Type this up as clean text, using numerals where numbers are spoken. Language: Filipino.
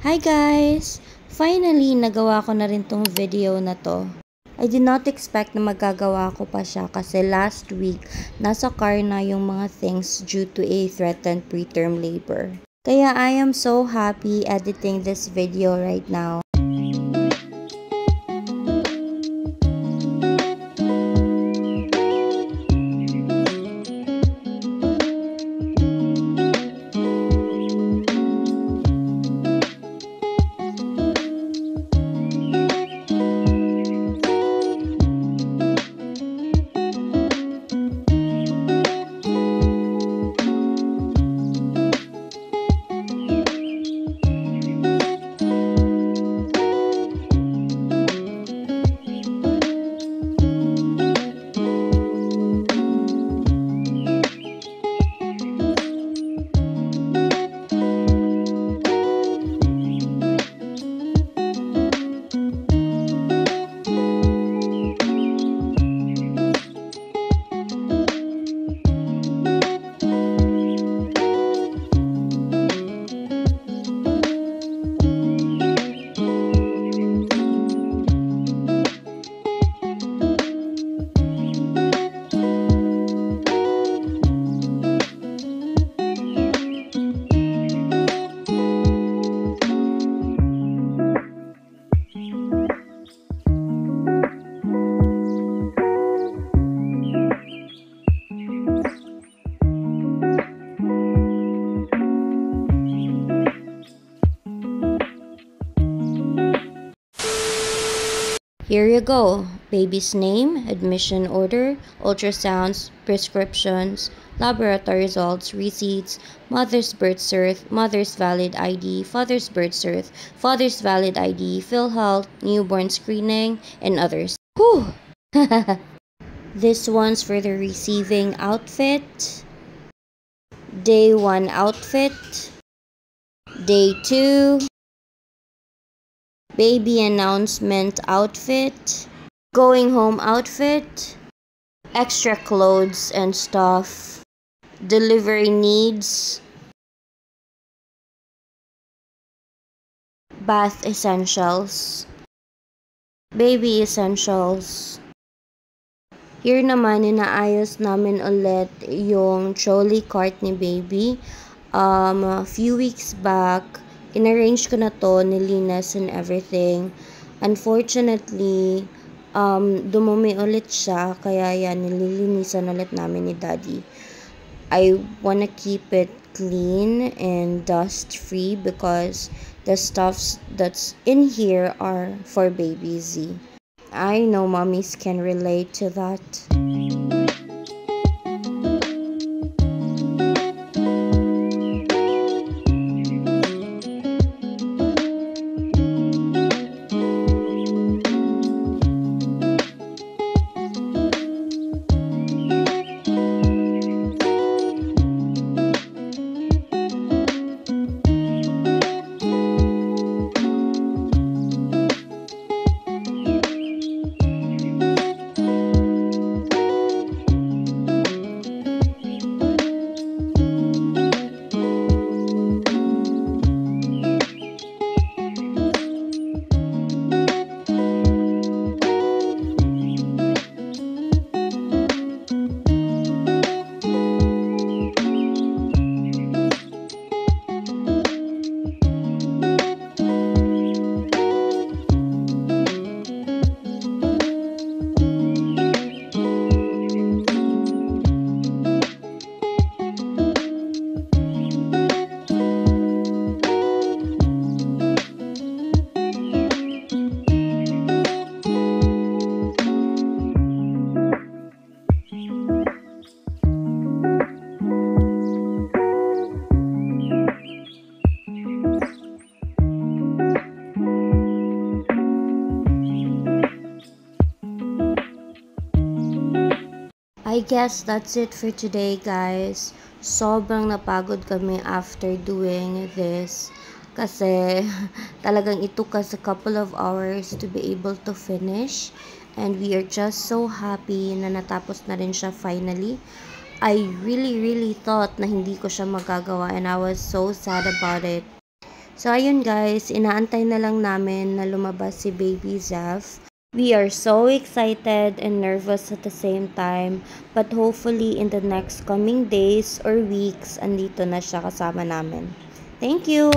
Hi guys! Finally, nagawa ko na rin tong video na to. I did not expect na magagawa ko pa siya kasi last week, nasa car na yung mga things due to a threatened preterm labor. Kaya I am so happy editing this video right now. Here you go. Baby's name, admission order, ultrasounds, prescriptions, laboratory results, receipts, mother's birth cert, mother's valid ID, father's birth cert, father's valid ID, PhilHealth, newborn screening, and others. Whew! This one's for the receiving outfit. Day 1 outfit. Day 2. Baby announcement outfit, going home outfit, extra clothes and stuff, delivery needs, bath essentials, baby essentials. Here naman, inaayos namin ulit yung trolley cart ni baby. A few weeks back, in-arrange ko na to, nilinis and everything. Unfortunately, dumumi ulit siya, kaya yan, nililinisan ulit namin ni Daddy. I wanna keep it clean and dust-free because the stuffs that's in here are for baby Z. I know mommies can relate to that. I guess that's it for today, guys. Sobrang napagod kami after doing this. Kasi talagang it took us a couple of hours to be able to finish. And we are just so happy na natapos na rin siya finally. I really thought na hindi ko siya magagawa and I was so sad about it. So, ayun guys, inaantay na lang namin na lumabas si Baby Zeph. We are so excited and nervous at the same time, but hopefully in the next coming days or weeks, andito na siya kasama namin. Thank you!